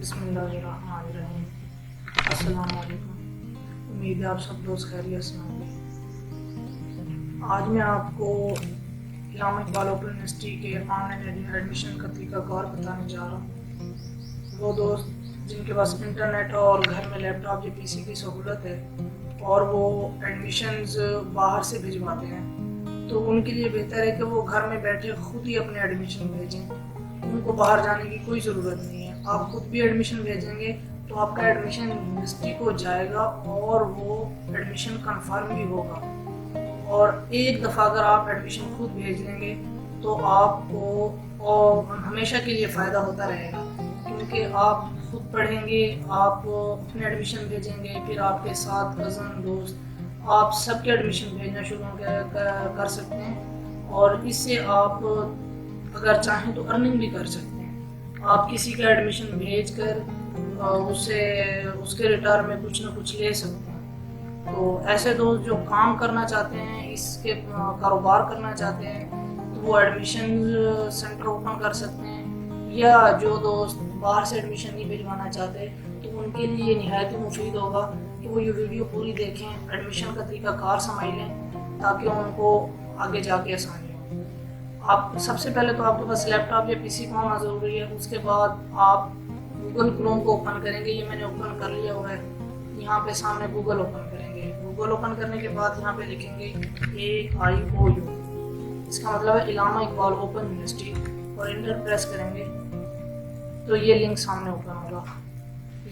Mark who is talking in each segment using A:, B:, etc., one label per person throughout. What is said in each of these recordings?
A: बिस्मिल्लाहिर्रहमानिर्रहीम। अस्सलाम वालेकुम। उम्मीद है आप सब दोस्त खैरियत से होंगे। आज मैं आपको इलामा इकबाल ओपन यूनिवर्सिटी के ऑनलाइन एडमिशन का तरीकाकार बताने जा रहा हूँ। वो दोस्त जिनके पास इंटरनेट और घर में लैपटॉप या पीसी की सहूलत है और वो एडमिशन्स बाहर से भिजवाते हैं, तो उनके लिए बेहतर है कि वो घर में बैठे खुद ही अपने एडमिशन भेजें। उनको बाहर जाने की कोई ज़रूरत नहीं है। आप खुद भी एडमिशन भेजेंगे तो आपका एडमिशन यूनिवर्सिटी को जाएगा और वो एडमिशन कंफर्म भी होगा। और एक दफ़ा अगर आप एडमिशन खुद भेज लेंगे तो आपको और हमेशा के लिए फ़ायदा होता रहेगा, क्योंकि आप खुद पढ़ेंगे, आप अपने एडमिशन भेजेंगे, फिर आपके साथ कज़न दोस्त आप सबके एडमिशन भेजना शुरू कर सकते हैं। और इससे आप अगर चाहें तो अर्निंग भी कर सकते हैं। आप किसी का एडमिशन भेज कर उसे उसके रिटर्न में कुछ ना कुछ ले सकते हैं। तो ऐसे दोस्त जो काम करना चाहते हैं, इसके कारोबार करना चाहते हैं, तो वो एडमिशन सेंटर ओपन कर सकते हैं। या जो दोस्त बाहर से एडमिशन नहीं भिजवाना चाहते तो उनके लिए निहायत ही मुफीद होगा कि वो ये वीडियो पूरी देखें, एडमिशन का तरीकाकार समझ लें, ताकि उनको आगे जाके आसानी हो। आप सबसे पहले तो आपके पास लैपटॉप या पीसी का होना ज़रूरी है। उसके बाद आप गूगल क्रोम को ओपन करेंगे। ये मैंने ओपन कर लिया हुआ है। यहाँ पे सामने गूगल ओपन करेंगे। गूगल ओपन करने के बाद यहाँ पे लिखेंगे AIOU, इसका मतलब है इलामा इकबाल ओपन यूनिवर्सिटी, और इंटर प्रेस करेंगे तो ये लिंक सामने ओपन होगा।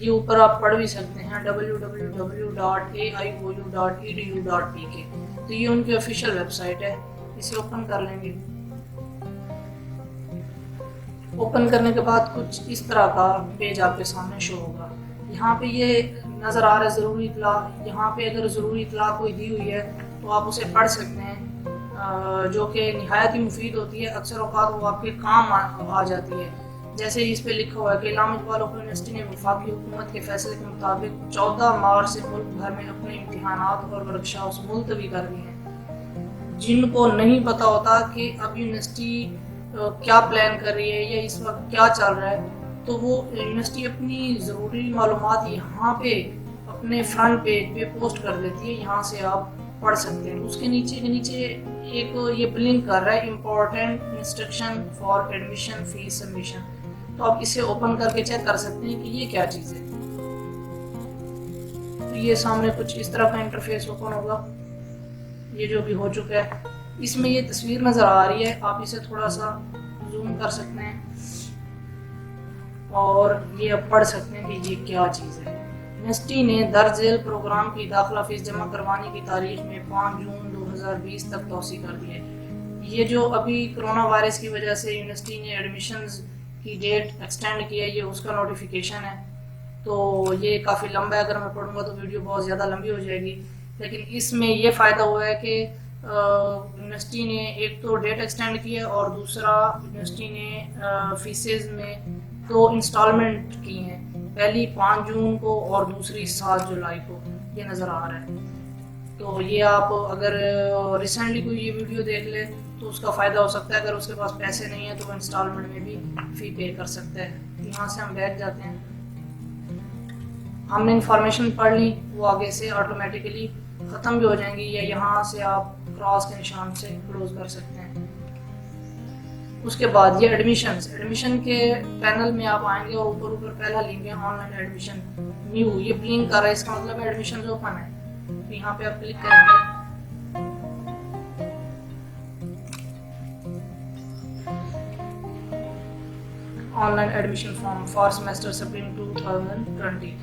A: ये ऊपर आप पढ़ भी सकते हैं www.aiou.edu.pk। तो ये उनकी ऑफिशियल वेबसाइट है। इसे ओपन कर लेंगे। ओपन करने के बाद कुछ इस तरह का पेज आपके सामने शो होगा। यहाँ पे ये नज़र आ रहा है ज़रूरी इतला। यहाँ पे अगर ज़रूरी इतला कोई दी हुई है तो आप उसे पढ़ सकते हैं, जो कि निहायत ही मुफीद होती है। अक्सर औक़ात वो आपके काम आ जाती है। जैसे इस पे लिखा हुआ है कि इलामा इकबाल ओपन यूनिवर्सिटी ने वफाकी हुकूमत के फैसले के मुताबिक 14 मार्च से मुल्क भर में अपने इम्तिहानात और वर्कशॉप्स मुलतवी कर दिए हैं। जिनको नहीं पता होता कि अब यूनिवर्सिटी क्या प्लान कर रही है या इस वक्त क्या चल रहा है, तो वो यूनिवर्सिटी अपनी ज़रूरी मालूमात यहाँ पे अपने फ्रंट पेज पे पोस्ट कर देती है। यहाँ से आप पढ़ सकते हैं। उसके नीचे एक ये लिंक कर रहा है important instruction for admission fees submission. तो आप इसे ओपन करके चेक कर सकते हैं कि ये क्या चीज़ है। तो ये सामने कुछ इस तरह का इंटरफेस ओपन होगा। ये जो भी हो चुका है, इसमें ये तस्वीर नज़र आ रही है। आप इसे थोड़ा सा जूम कर सकते हैं और ये आप पढ़ सकते हैं कि ये क्या चीज़ है। यूनिवर्सिटी ने दर्ज झेल प्रोग्राम की दाखिला फीस जमा करवाने की तारीख में 5 जून 2020 तक तौसी कर दी है। ये जो अभी कोरोना वायरस की वजह से यूनिवर्सिटी ने एडमिशन्स की डेट एक्सटेंड की है, ये उसका नोटिफिकेशन है। तो ये काफ़ी लंबा है, अगर मैं पढ़ूँगा तो वीडियो बहुत ज़्यादा लंबी हो जाएगी। लेकिन इसमें ये फ़ायदा हुआ है कि यूनिवर्सिटी ने एक तो डेट एक्सटेंड की है और दूसरा यूनिवर्सिटी ने फीसेस में 2 इंस्टॉलमेंट की हैं, पहली 5 जून को और दूसरी 7 जुलाई को। ये नज़र आ रहा है। तो ये आप अगर रिसेंटली कोई ये वीडियो देख ले तो उसका फ़ायदा हो सकता है। अगर उसके पास पैसे नहीं है तो वो इंस्टॉलमेंट में भी फ़ी पे कर सकता है। यहाँ से हम बैठ जाते हैं। हमने इंफॉर्मेशन पढ़ ली, वो आगे से ऑटोमेटिकली ख़त्म भी हो जाएंगी, या यहाँ से आप क्रॉस के निशान से क्लोज कर सकते हैं। उसके बाद ये एडमिशन के पैनल में आप आएंगे और ऊपर पहला लिंक है ऑनलाइन एडमिशन न्यू। ये ब्लिंक कर रहा है, इसका मतलब है एडमिशन ओपन है। तो यहाँ पे आप क्लिक करेंगे। Online admission form for semester spring 2020,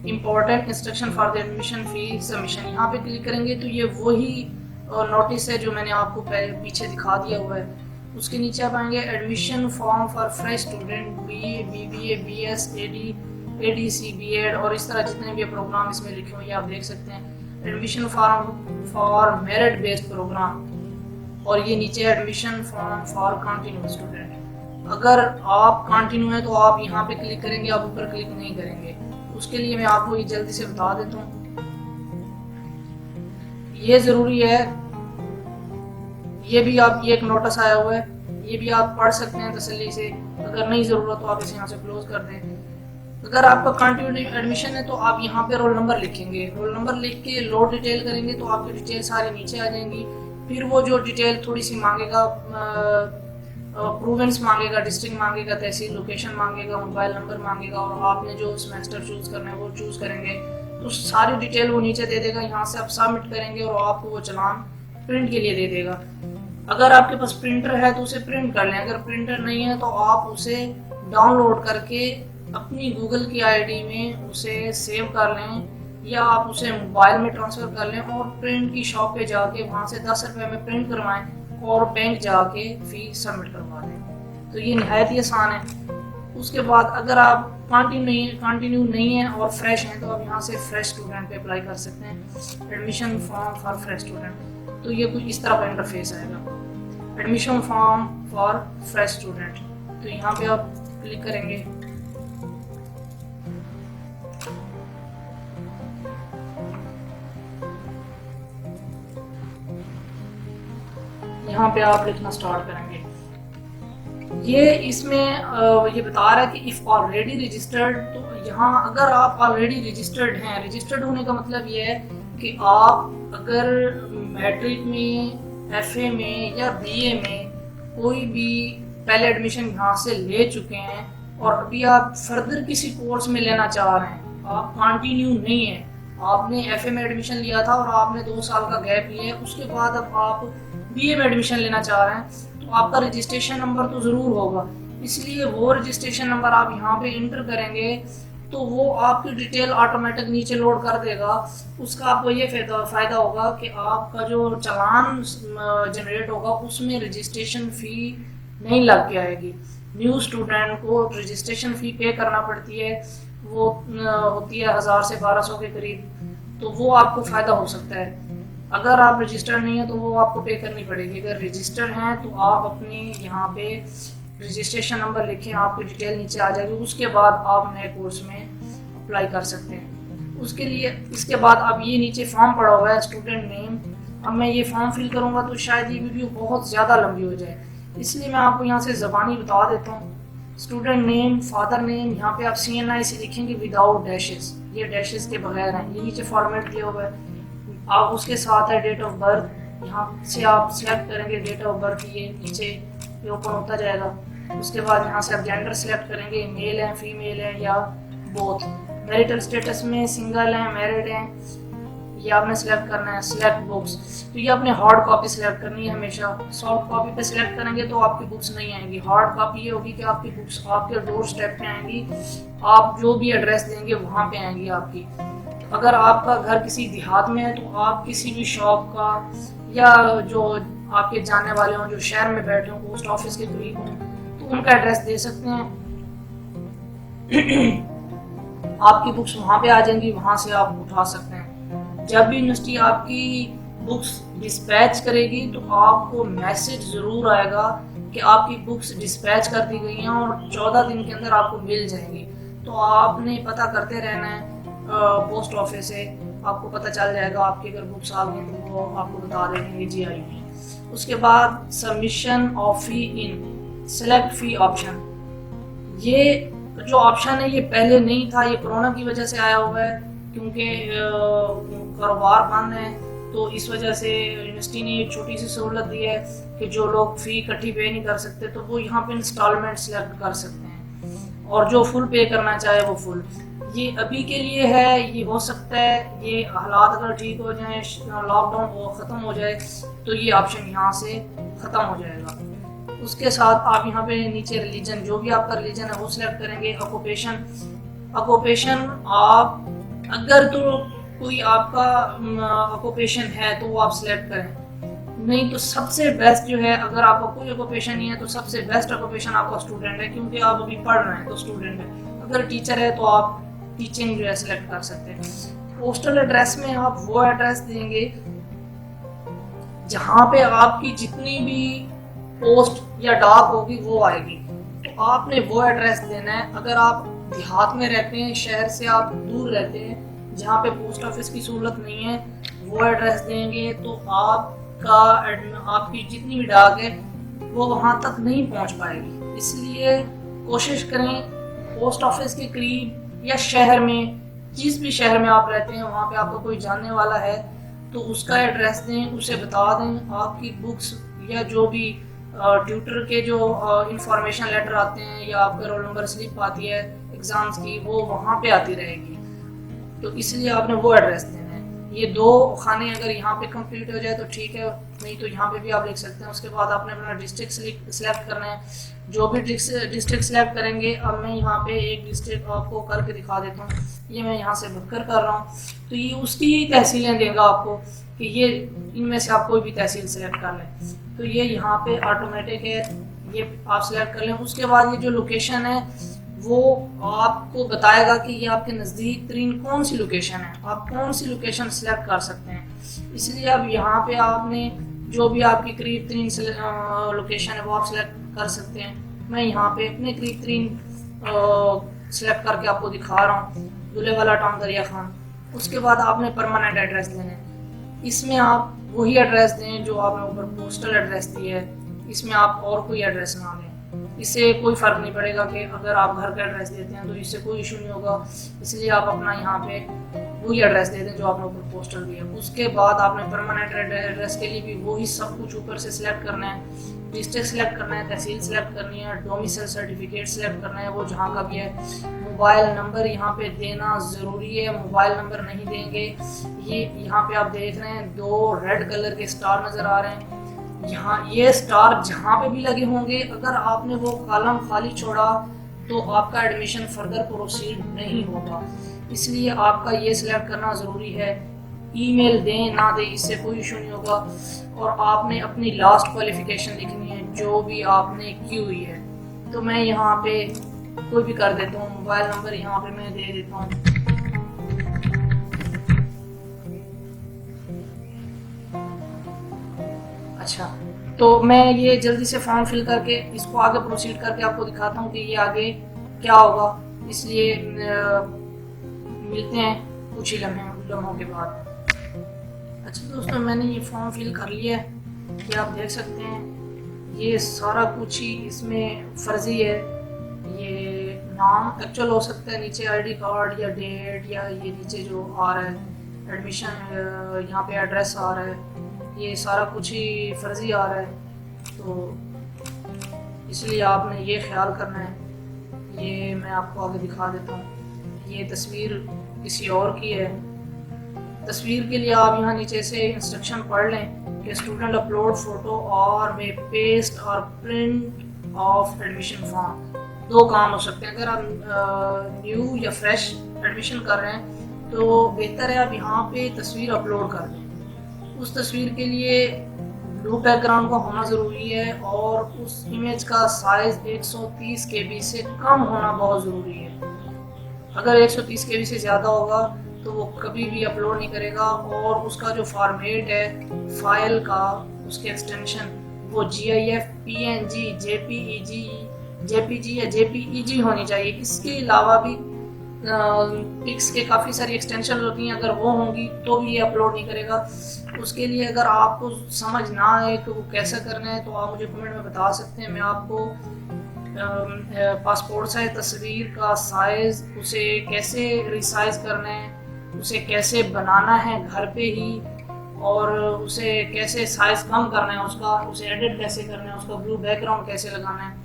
A: important instruction for the admission fee submission. यहाँ पे क्लिक करेंगे तो ये वही नोटिस है जो मैंने आपको पीछे दिखा दिया हुआ है। उसके नीचे आप आएंगे admission form for fresh student BA BBA BS ADC BEd और इस तरह जितने भी प्रोग्राम इसमें लिखे हुए आप देख सकते हैं। Admission form for merit based programme, और ये नीचे admission form for continue student. अगर आप कंटिन्यू है तो आप यहाँ पे क्लिक करेंगे, आप ऊपर क्लिक नहीं करेंगे। उसके लिए मैं आपको ये जल्दी से बता देता हूँ। ये ज़रूरी है, ये भी आप, ये एक नोटिस आया हुआ है, ये भी आप पढ़ सकते हैं तसल्ली से। अगर नहीं ज़रूरत तो आप इसे यहाँ से क्लोज कर दें। अगर आपका कंटिन्यू एडमिशन है तो आप यहाँ पे रोल नंबर लिखेंगे, रोल नंबर लिख के लोड डिटेल करेंगे तो आपकी डिटेल सारी नीचे आ जाएंगी। फिर वो जो डिटेल थोड़ी सी मांगेगा, प्रूवेंस मांगेगा, डिस्ट्रिक्ट मांगेगा, तहसील लोकेशन मांगेगा, मोबाइल नंबर मांगेगा, और आपने जो सेमेस्टर चूज करना है वो चूज करेंगे तो सारी डिटेल वो नीचे दे देगा। यहाँ से आप सबमिट करेंगे और आपको वो चालान प्रिंट के लिए दे देगा। अगर आपके पास प्रिंटर है तो उसे प्रिंट कर लें, अगर प्रिंटर नहीं है तो आप उसे डाउनलोड करके अपनी गूगल की आईडी में उसे सेव कर लें, या आप उसे मोबाइल में ट्रांसफ़र कर लें और प्रिंट की शॉप पे जाके वहाँ से 10 रुपये में प्रिंट करवाएं और बैंक जाके फीस सबमिट करवा दें। तो ये नहायत ही आसान है। उसके बाद अगर आप कंटिन्यू नहीं है और फ्रेश हैं तो आप यहाँ से फ्रेश स्टूडेंट पे अप्लाई कर सकते हैं, admission form for fresh student. तो ये कुछ इस तरह का इंटरफेस आएगा, admission form for fresh student. तो यहाँ पे आप क्लिक करेंगे, यहाँ पे आप लिखना स्टार्ट करेंगे। ये इसमें ये बता रहा है कि इफ़ ऑलरेडी रजिस्टर्ड, तो यहाँ अगर आप ऑलरेडी रजिस्टर्ड हैं, रजिस्टर्ड होने का मतलब ये है कि आप अगर मैट्रिक में, एफए में या बीए में कोई भी पहले एडमिशन यहाँ से ले चुके हैं और अभी आप फर्दर किसी कोर्स में लेना चाह रहे हैं, आप कंटिन्यू नहीं है, आपने एफए में एडमिशन लिया था और आपने 2 साल का गैप लिया है, उसके बाद अब आप बीए में एडमिशन लेना चाह रहे हैं, तो आपका रजिस्ट्रेशन नंबर तो ज़रूर होगा। इसलिए वो रजिस्ट्रेशन नंबर आप यहाँ पे इंटर करेंगे तो वो आपकी डिटेल ऑटोमेटिक नीचे लोड कर देगा। उसका आपको ये फ़ायदा होगा कि आपका जो चालान जनरेट होगा उसमें रजिस्ट्रेशन फ़ी नहीं लग के आएगी। न्यू स्टूडेंट को रजिस्ट्रेशन फ़ी पे करना पड़ती है, वो होती है 1000 से 1200 के करीब, तो वो आपको फ़ायदा हो सकता है। अगर आप रजिस्टर नहीं है तो वो आपको पे करनी पड़ेगी। अगर रजिस्टर हैं तो आप अपनी यहाँ पे रजिस्ट्रेशन नंबर लिखें, आपकी डिटेल नीचे आ जाएगी, उसके बाद आप नए कोर्स में अप्लाई कर सकते हैं। उसके लिए इसके बाद अब ये नीचे फॉर्म पड़ा हुआ है स्टूडेंट नेम। अब मैं ये फॉर्म फिल करूँगा तो शायद ये वीडियो बहुत ज़्यादा लंबी हो जाए, इसलिए मैं आपको यहाँ से ज़बानी बता देता हूँ। स्टूडेंट नेम, फादर नेम, यहाँ पे आप CNI से लिखेंगे विदाउट डैशेस, ये डैशेस के बगैर हैं, ये नीचे फॉर्मेट दिया हुआ है। आप उसके साथ है डेट ऑफ बर्थ, यहाँ से आप सिलेक्ट करेंगे डेट ऑफ बर्थ, ये नीचे ये ओपन होता जाएगा। उसके बाद यहाँ से आप जेंडर सिलेक्ट करेंगे, मेल है, फीमेल है या बोथ। मैरिटल स्टेटस में सिंगल हैं, मैरिड हैं, ये आपने सिलेक्ट करना है। सिलेक्ट बुक्स, तो ये आपने हार्ड कॉपी सिलेक्ट करनी है हमेशा। सॉफ्ट कॉपी पे सिलेक्ट करेंगे तो आपकी बुक्स नहीं आएंगी। हार्ड कॉपी ये होगी कि आपकी बुक्स आपके डोर स्टेप पे आएंगी, आप जो भी एड्रेस देंगे वहाँ पे आएंगी आपकी। अगर आपका घर किसी देहात में है तो आप किसी भी शॉप का या जो आपके जानने वाले हों, जो शहर में बैठे हों, पोस्ट ऑफिस के करीब हों, तो उनका एड्रेस दे सकते हैं। आपकी बुक्स वहाँ पे आ जाएंगी, वहाँ से आप उठा सकते हैं। जब भी यूनिवर्सिटी आपकी बुक्स डिस्पैच करेगी तो आपको मैसेज ज़रूर आएगा कि आपकी बुक्स डिस्पैच कर दी गई हैं और 14 दिन के अंदर आपको मिल जाएंगी। तो आपने पता करते रहना है पोस्ट ऑफिस से, आपको पता चल जाएगा। आपकी अगर बुक्स आ गई तो वो आपको बता देंगे जी आई हुई। उसके बाद submission of fee in select fee option, ये जो ऑप्शन है ये पहले नहीं था, ये कोरोना की वजह से आया हुआ है, क्योंकि कारोबार बंद है तो इस वजह से यूनिवर्सिटी ने एक छोटी सी सहूलत दी है कि जो लोग फ़ी इकट्ठी पे नहीं कर सकते तो वो यहाँ पे इंस्टॉलमेंट सेलेक्ट कर सकते हैं, और जो फुल पे करना चाहे वो फुल। ये अभी के लिए है, ये हो सकता है ये हालात अगर ठीक हो जाए, लॉकडाउन ख़त्म हो जाए तो ये ऑप्शन यहाँ से ख़त्म हो जाएगा। उसके साथ आप यहाँ पे नीचे रिलीजन, जो भी आपका रिलीजन है वो सिलेक्ट करेंगे। ऑक्यूपेशन आप अगर तो कोई आपका ऑक्यूपेशन है तो वो आप सिलेक्ट करें, नहीं तो सबसे बेस्ट जो है, अगर आपका कोई ऑक्यूपेशन नहीं है तो सबसे बेस्ट ऑक्यूपेशन आपका स्टूडेंट है, क्योंकि आप अभी पढ़ रहे हैं तो स्टूडेंट है। अगर टीचर है तो आप टीचिंग जो है सिलेक्ट कर सकते हैं। पोस्टल एड्रेस में आप वो एड्रेस देंगे जहाँ पे आपकी जितनी भी पोस्ट या डाक होगी वो आएगी, तो आपने वो एड्रेस देना है। अगर आप देहात में रहते हैं, शहर से आप दूर रहते हैं जहाँ पे पोस्ट ऑफिस की सहूलत नहीं है, वो एड्रेस देंगे तो आपकी जितनी भी डाक है वो वहाँ तक नहीं पहुँच पाएगी। इसलिए कोशिश करें पोस्ट ऑफिस के करीब या शहर में, जिस भी शहर में आप रहते हैं वहाँ पे आपका कोई जानने वाला है तो उसका एड्रेस दें, उसे बता दें आपकी बुक्स या जो भी ट्यूटर के जो इंफॉर्मेशन लेटर आते हैं या आपका रोल नंबर स्लिप आती है एग्ज़ाम्स की, वो वहाँ पे आती रहेगी। तो इसलिए आपने वो एड्रेस देना है। ये 2 खाने अगर यहाँ पे कंप्लीट हो जाए तो ठीक है, नहीं तो यहाँ पे भी आप लिख सकते हैं। उसके बाद आपने अपना डिस्ट्रिक्ट सेलेक्ट करना है। जो भी डिस्ट्रिक्ट सेलेक्ट करेंगे, अब मैं यहाँ पे एक डिस्ट्रिक्ट आपको करके दिखा देता हूँ। ये मैं यहाँ से बक्कर कर रहा हूँ, तो ये उसकी तहसीलें देगा आपको कि ये इनमें से आप कोई भी तहसील सेलेक्ट कर लें। तो ये यहाँ पे ऑटोमेटिक है, ये आप सेलेक्ट कर लें। उसके बाद ये जो लोकेशन है वो आपको बताएगा कि ये आपके नज़दीक तरीन कौन सी लोकेशन है, आप कौन सी लोकेशन सेलेक्ट कर सकते हैं। इसलिए अब यहाँ पे आपने जो भी आपकी करीब तरीन लोकेशन है वो आप सेलेक्ट कर सकते हैं। मैं यहाँ पे अपने करीब तरीन सेलेक्ट करके आपको दिखा रहा हूँ, दूल्हे वाला टाउन दरिया खान। उसके बाद आपने परमानेंट एड्रेस देना है। इसमें आप वही एड्रेस दें जो आपने ऊपर पोस्टल एड्रेस दिया है, इसमें आप और कोई एड्रेस ना दें। इससे कोई फ़र्क नहीं पड़ेगा कि अगर आप घर का एड्रेस देते हैं तो इससे कोई इशू नहीं होगा। इसलिए आप अपना यहाँ पे वही एड्रेस दे दें जो आपने ऊपर पोस्टल दिया। उसके बाद आपने परमानेंट एड्रेस के लिए भी वही सब कुछ ऊपर से सिलेक्ट करना है। डिस्ट्रिक्ट सेलेक्ट करना है, तहसील सेलेक्ट करनी है, डोमिसाइल सर्टिफिकेट सेलेक्ट करना है वो जहाँ का भी है। मोबाइल नंबर यहाँ पे देना ज़रूरी है, मोबाइल नंबर नहीं देंगे। ये यहाँ पे आप देख रहे हैं 2 रेड कलर के स्टार नज़र आ रहे हैं। यहाँ ये स्टार जहाँ पे भी लगे होंगे, अगर आपने वो कॉलम खाली छोड़ा तो आपका एडमिशन फर्दर प्रोसीड नहीं होगा। इसलिए आपका ये सिलेक्ट करना ज़रूरी है। ईमेल दें ना दें इससे कोई इशू नहीं होगा। और आपने अपनी लास्ट क्वालिफिकेशन लिखनी है जो भी आपने की हुई है। तो मैं यहाँ पे कोई भी कर देता हूँ, मोबाइल नंबर यहाँ पे मैं दे देता हूँ। अच्छा, तो मैं ये जल्दी से फॉर्म फिल करके इसको आगे प्रोसीड करके आपको दिखाता हूँ कि ये आगे क्या होगा। इसलिए मिलते हैं कुछ ही लम्हों के बाद। अच्छा दोस्तों, मैंने ये फॉर्म फिल कर लिया है, ये आप देख सकते हैं। ये सारा कुछ ही इसमें फर्जी है। ये नाम एक्चुअल हो सकता है, नीचे आईडी कार्ड या डेट, या ये नीचे जो आ रहा है एडमिशन, यहाँ पे एड्रेस आ रहा है, ये सारा कुछ ही फर्जी आ रहा है। तो इसलिए आपने ये ख्याल करना है। ये मैं आपको आगे दिखा देता हूँ। ये तस्वीर किसी और की है। तस्वीर के लिए आप यहाँ नीचे से इंस्ट्रक्शन पढ़ लें कि स्टूडेंट अपलोड फोटो और मे पेस्ट और प्रिंट ऑफ एडमिशन फॉर्म। 2 काम हो सकते हैं। अगर आप न्यू या फ्रेश एडमिशन कर रहे हैं तो बेहतर है आप यहाँ पे तस्वीर अपलोड कर दें। उस तस्वीर के लिए ब्लू बैकग्राउंड का होना ज़रूरी है और उस इमेज का साइज़ 130 KB से कम होना बहुत ज़रूरी है। अगर 130 KB से ज़्यादा होगा तो वो कभी भी अपलोड नहीं करेगा। और उसका जो फॉर्मेट है फाइल का, उसके एक्सटेंशन वो GIF, PNG, JPG या JPEG होनी चाहिए। इसके अलावा भी पिक्स के काफ़ी सारी एक्सटेंशन होती हैं, अगर वो होंगी तो भी ये अपलोड नहीं करेगा। उसके लिए अगर आपको समझ ना आए कि वो कैसे करना है तो आप मुझे कमेंट में बता सकते हैं। मैं आपको पासपोर्ट साइज तस्वीर का साइज़, उसे कैसे रिसाइज करना है, उसे कैसे बनाना है घर पे ही, और उसे कैसे साइज़ कम करना है उसका, उसे एडिट कैसे करना है, उसका ब्लू बैकग्राउंड कैसे लगाना है,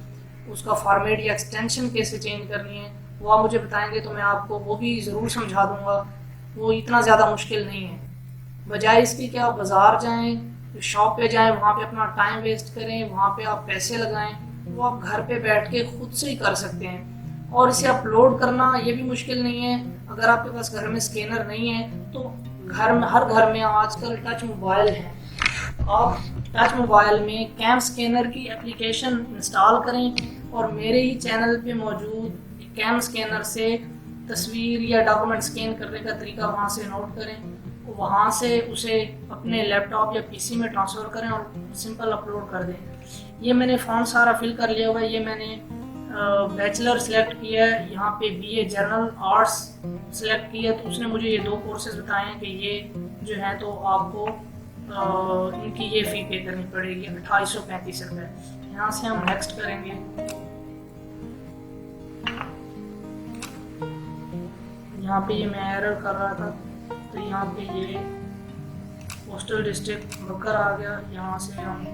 A: उसका फॉर्मेट या एक्सटेंशन कैसे चेंज करनी है, वो आप मुझे बताएंगे तो मैं आपको वो भी ज़रूर समझा दूँगा। वो इतना ज़्यादा मुश्किल नहीं है। बजाय इसके कि आप बाज़ार जाएं, शॉप पे जाएं, वहाँ पे अपना टाइम वेस्ट करें, वहाँ पे आप पैसे लगाएं, वो आप घर पे बैठ के खुद से ही कर सकते हैं। और इसे अपलोड करना ये भी मुश्किल नहीं है। अगर आपके पास घर में स्कैनर नहीं है तो हर घर में आजकल टच मोबाइल है। आप टच मोबाइल में कैम स्कैनर की एप्लीकेशन इंस्टॉल करें और मेरे ही चैनल पे मौजूद कैम स्कैनर से तस्वीर या डॉक्यूमेंट स्कैन करने का तरीका वहाँ से नोट करें, वहाँ से उसे अपने लैपटॉप या PC में ट्रांसफ़र करें और सिंपल अपलोड कर दें। ये मैंने फॉर्म सारा फिल कर लिया हुआ है। ये मैंने बैचलर सेलेक्ट किया है, यहाँ पे BA जनरल आर्ट्स सेलेक्ट किया, तो उसने मुझे ये 2 कोर्सेज बताए हैं कि ये जो है तो आपको इनकी ये फ़ी पे करनी पड़ेगी 2835 रुपये। यहाँ से हम नेक्स्ट करेंगे। यहाँ पे ये मैं एरर कर रहा था, तो यहाँ पे ये पोस्टल डिस्ट्रिक्ट बकर आ गया। यहाँ से हम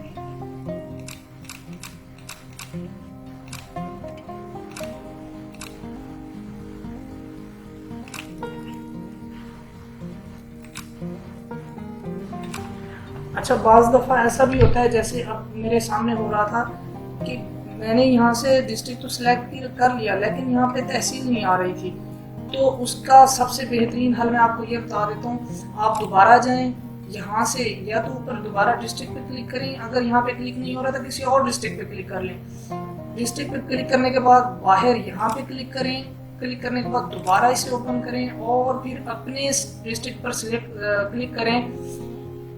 A: अच्छा, बाज़ दफ़ा ऐसा भी होता है, जैसे अब मेरे सामने हो रहा था कि मैंने यहाँ से डिस्ट्रिक्ट तो सिलेक्ट कर लिया, लेकिन यहाँ पे तहसील नहीं आ रही थी। तो उसका सबसे बेहतरीन हल मैं आपको ये बता देता हूँ, आप दोबारा जाएं यहाँ से, या तो ऊपर दोबारा डिस्ट्रिक्ट पे क्लिक करें, अगर यहाँ पे क्लिक नहीं हो रहा तो किसी और डिस्ट्रिक्ट पे क्लिक कर लें। डिस्ट्रिक्ट पे क्लिक करने के बाद बाहर यहाँ पे क्लिक करें, क्लिक करने के बाद दोबारा इसे ओपन करें और फिर अपने डिस्ट्रिक्ट पर क्लिक करें।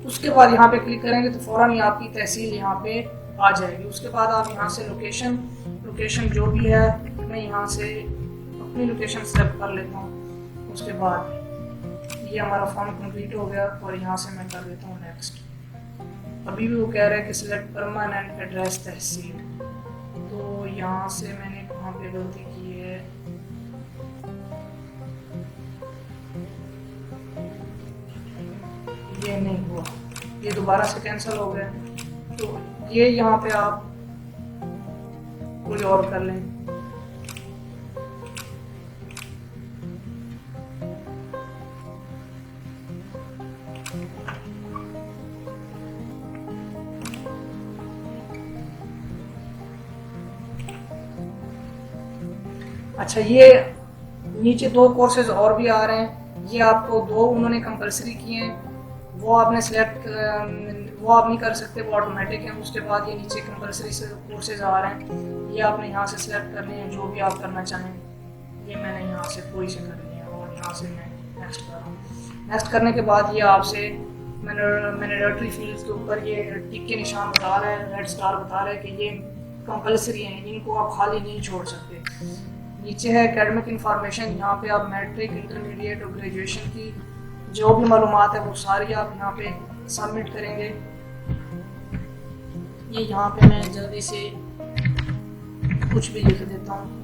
A: उसके बाद यहाँ पे क्लिक करेंगे तो फ़ौरन ही आपकी तहसील यहाँ पे आ जाएगी। उसके बाद आप यहाँ से लोकेशन जो भी है, मैं यहाँ से अपनी लोकेशन सेलेक्ट कर लेता हूँ। उसके बाद ये हमारा फॉर्म कंप्लीट हो गया और यहाँ से मैं कर देता हूँ नेक्स्ट। अभी भी वो कह रहा है कि सिलेक्ट परमानेंट एड्रेस तहसील, तो यहाँ से मैंने वहाँ पे गलती की है। ये नहीं हुआ, ये दोबारा से कैंसिल हो गया, तो ये यहाँ पे आप कुछ और कर लें। अच्छा, ये नीचे 2 कोर्सेज और भी आ रहे हैं, ये आपको 2 उन्होंने कंपलसरी किए हैं, वो आपने सेलेक्ट वो आप नहीं कर सकते, वो ऑटोमेटिक है। उसके बाद ये नीचे कंपलसरी से कोर्सेज आ रहे हैं, ये आपने यहाँ से सिलेक्ट करने हैं जो भी आप करना चाहें। ये मैंने यहाँ से कोई से कर लिया और यहाँ से मैं नेक्स्ट कर रहा हूँ। नेक्स्ट करने के बाद ये आपसे मैंडेटरी फील्ड्स के ऊपर ये टिक के निशान बता रहा है, रेड स्टार बता रहा है कि ये कंपलसरी हैं, इनको आप खाली नहीं छोड़ सकते। नीचे है एकेडमिक इंफॉर्मेशन, यहाँ पे आप मैट्रिक, इंटरमीडिएट और ग्रेजुएशन की जो भी मालूमात है वो सारी आप यहाँ पे सबमिट करेंगे। ये यहाँ पे मैं जल्दी से कुछ भी लिख देता हूँ।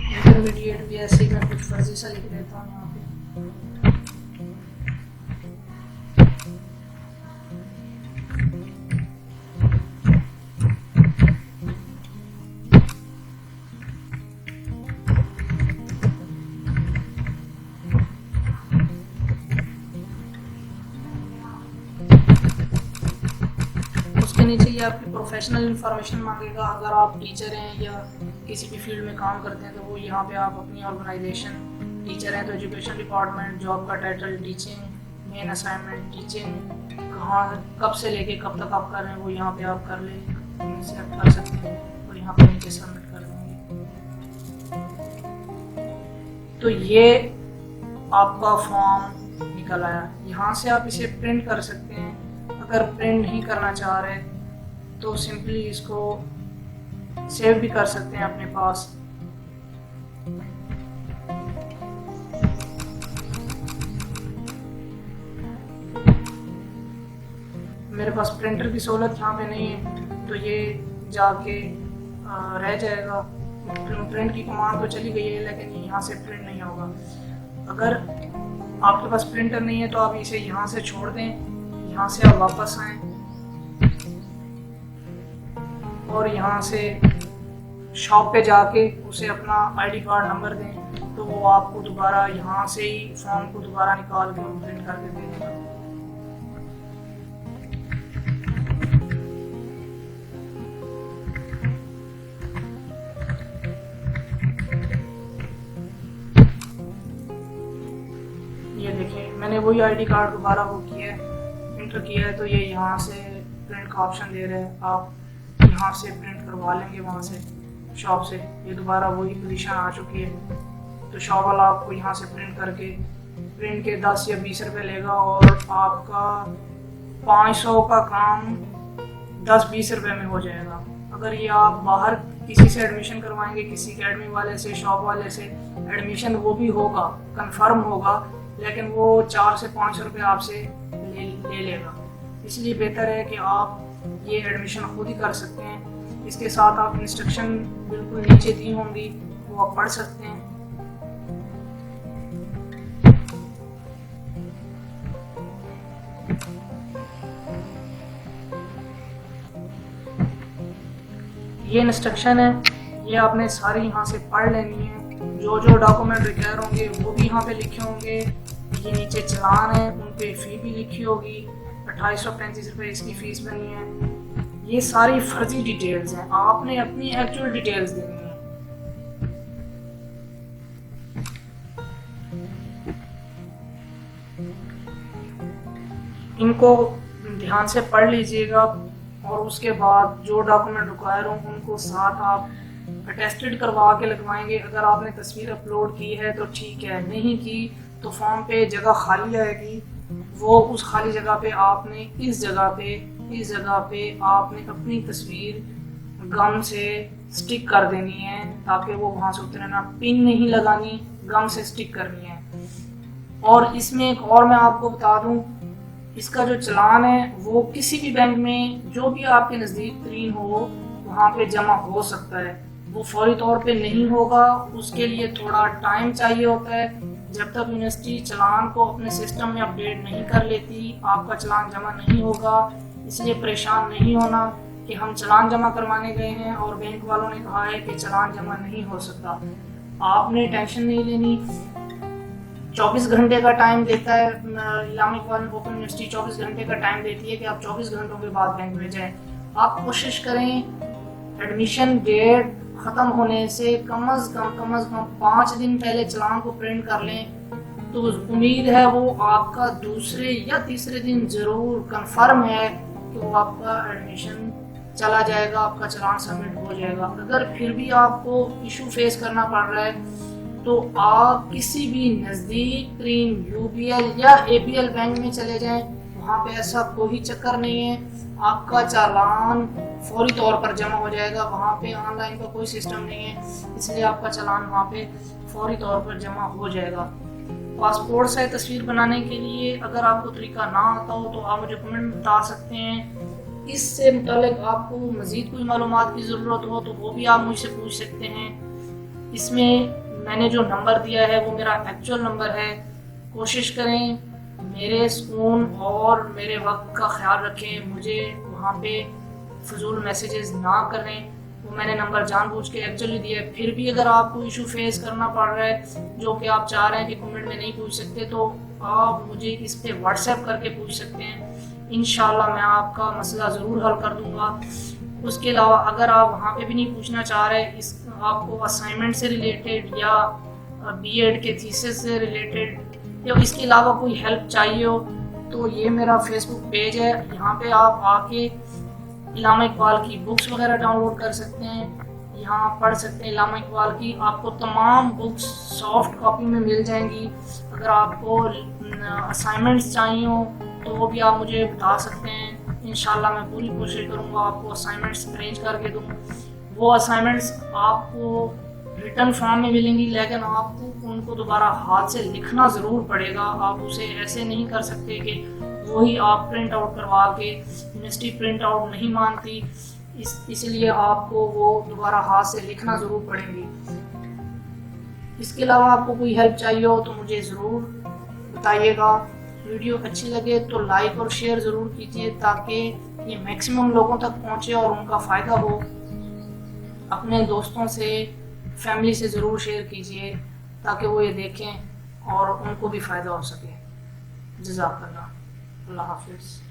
A: इंटरमीडिएट भी ऐसे ही मैं कुछ फर्जी सा लिख देता हूँ यहाँ पे। उसके नीचे ये आपकी प्रोफेशनल इंफॉर्मेशन मांगेगा, अगर आप टीचर हैं या किसी भी फील्ड में काम करते हैं तो वो यहाँ पे आप अपनी ऑर्गेनाइजेशन, टीचर हैं तो एजुकेशन डिपार्टमेंट, जॉब का title teaching, main assignment teaching, कहाँ कब से लेके कब तक आप कर रहे हैं वो यहाँ पे आप कर सकते हैं और यहाँ पे नीचे सबमिट कर देंगे। तो ये आपका फॉर्म निकल आया। यहाँ से आप इसे प्रिंट कर सकते हैं। अगर प्रिंट नहीं करना चाह रहे तो सिंपली इसको सेव भी कर सकते हैं अपने पास। मेरे पास प्रिंटर की सहूलत यहाँ पे नहीं है तो ये जाके रह जाएगा। प्रिंट की कमांड तो चली गई है लेकिन यहाँ से प्रिंट नहीं होगा। अगर आपके पास प्रिंटर नहीं है तो आप इसे यहाँ से छोड़ दें, यहाँ से आप वापस आएं और यहाँ से शॉप पे जाके उसे अपना आईडी कार्ड नंबर दें तो वो आपको दोबारा यहाँ से ही फॉर्म को दोबारा निकाल के प्रिंट करके दे देगा। ये देखिए मैंने वही आईडी कार्ड दोबारा वो किया है, इंटर किया है, तो ये यहाँ से प्रिंट का ऑप्शन दे रहे हैं। आप यहाँ से प्रिंट करवा लेंगे वहाँ से शॉप से। ये दोबारा वही पोजीशन आ चुकी है तो शॉप वाला आपको यहाँ से प्रिंट करके प्रिंट के 10 या 20 रुपये लेगा और आपका 500 का काम 10-20 रुपये में हो जाएगा। अगर ये आप बाहर किसी से एडमिशन करवाएंगे, किसी अकेडमी वाले से, शॉप वाले से, एडमिशन वो भी होगा, कंफर्म होगा, लेकिन वो 4 से 5 रुपये आपसे ले लेगा। इसलिए बेहतर है कि आप ये एडमिशन खुद ही कर सकते हैं। इसके साथ आप इंस्ट्रक्शन बिल्कुल नीचे दी होंगी, वो आप पढ़ सकते हैं। ये इंस्ट्रक्शन है, ये आपने सारी यहाँ से पढ़ लेनी है। जो जो डॉक्यूमेंट रिक्वायर होंगे वो भी यहाँ पे लिखे होंगे। ये नीचे चलान है, उन पे फ़ी भी लिखी होगी, 2835 रुपये इसकी फ़ीस बनी है। ये सारी फर्जी डिटेल्स हैं, आपने अपनी एक्चुअल डिटेल्स देनी है। इनको ध्यान से पढ़ लीजिएगा और उसके बाद जो डॉक्यूमेंट रिक्वायर हों उनको साथ आप अटेस्टेड करवा के लगवाएंगे। अगर आपने तस्वीर अपलोड की है तो ठीक है, नहीं की तो फॉर्म पे जगह खाली आएगी, वो उस खाली जगह पे आपने इस जगह पे आपने अपनी तस्वीर गम से स्टिक कर देनी है ताकि वो वहाँ से उतरे ना। पिन नहीं लगानी, गम से स्टिक करनी है। और इसमें एक और मैं आपको बता दूं, इसका जो चलान है वो किसी भी बैंक में जो भी आपके नज़दीक तरीन हो वहाँ पे जमा हो सकता है। वो फौरी तौर पे नहीं होगा, उसके लिए थोड़ा टाइम चाहिए होता है। जब तक यूनिवर्सिटी चलान को अपने सिस्टम में अपडेट नहीं कर लेती, आपका चलान जमा नहीं होगा। इसलिए परेशान नहीं होना कि हम चलान जमा करवाने गए हैं और बैंक वालों ने कहा है कि चलान जमा नहीं हो सकता। आपने टेंशन नहीं लेनी। 24 घंटे का टाइम देता है इस्लामिक ओपन यूनिवर्सिटी, 24 घंटे का टाइम देती है कि आप 24 घंटों के बाद बैंक में जाएं। आप कोशिश करें एडमिशन डेट ख़त्म होने से कम अज़ कम 5 दिन पहले चलान को प्रिंट कर लें। तो उम्मीद है वो आपका दूसरे या तीसरे दिन ज़रूर कंफर्म है कि वो आपका एडमिशन चला जाएगा, आपका चलान सबमिट हो जाएगा। अगर फिर भी आपको इशू फेस करना पड़ रहा है तो आप किसी भी नज़दीक तरीन UBL या ABL बैंक में चले जाएं, वहाँ पे ऐसा कोई चक्कर नहीं है, आपका चालान फौरी तौर पर जमा हो जाएगा। वहाँ पे ऑनलाइन का कोई सिस्टम नहीं है, इसलिए आपका चालान वहाँ पे फौरी तौर पर जमा हो जाएगा। पासपोर्ट साइज तस्वीर बनाने के लिए अगर आपको तरीका ना आता हो तो आप मुझे कमेंट में बता सकते हैं। इससे मुतालिक आपको मज़ीद कोई मालूमात की ज़रूरत हो तो वो भी आप मुझसे पूछ सकते हैं। इसमें मैंने जो नंबर दिया है वो मेरा एक्चुअल नंबर है। कोशिश करें मेरे सुकून और मेरे वक्त का ख्याल रखें, मुझे वहाँ पे फजूल मैसेजेस ना करें। वो मैंने नंबर जानबूझ के एक्चुअली दिया है। फिर भी अगर आपको इशू फेस करना पड़ रहा है जो कि आप चाह रहे हैं कि कमेंट में नहीं पूछ सकते, तो आप मुझे इस पे व्हाट्सएप करके पूछ सकते हैं। इंशाल्लाह मैं आपका मसला ज़रूर हल कर दूँगा। उसके अलावा अगर आप वहाँ पे भी नहीं पूछना चाह रहे, इस आपको असाइनमेंट से रिलेटेड या BEd के थीसिस से रिलेटेड या इसके अलावा कोई हेल्प चाहिए हो तो ये मेरा फेसबुक पेज है। यहाँ पे आप आके इल्लामा इकबाल की बुक्स वगैरह डाउनलोड कर सकते हैं, यहाँ पढ़ सकते हैं इल्लामा इकबाल की। आपको तमाम बुक्स सॉफ्ट कॉपी में मिल जाएंगी। अगर आपको असाइनमेंट्स चाहिए हो तो वो भी आप मुझे बता सकते हैं। इंशाल्लाह मैं पूरी कोशिश करूँगा आपको असाइनमेंट्स अरेंज करके दूँ। वो असाइनमेंट्स आपको रिटर्न फॉर्म में मिलेंगी, लेकिन आपको उनको दोबारा हाथ से लिखना ज़रूर पड़ेगा। आप उसे ऐसे नहीं कर सकते कि वही आप प्रिंट आउट करवा के, यूनिवर्सिटी प्रिंट आउट नहीं मानती, इसलिए आपको वो दोबारा हाथ से लिखना ज़रूर पड़ेंगी। इसके अलावा आपको कोई हेल्प चाहिए हो तो मुझे ज़रूर बताइएगा। वीडियो अच्छी लगे तो लाइक और शेयर ज़रूर कीजिए ताकि ये मैक्सिमम लोगों तक पहुँचे और उनका फ़ायदा हो। अपने दोस्तों से, फैमिली से ज़रूर शेयर कीजिए ताकि वो ये देखें और उनको भी फ़ायदा हो सके। जज़ाकल्लाह, अल्लाह हाफ़िज़।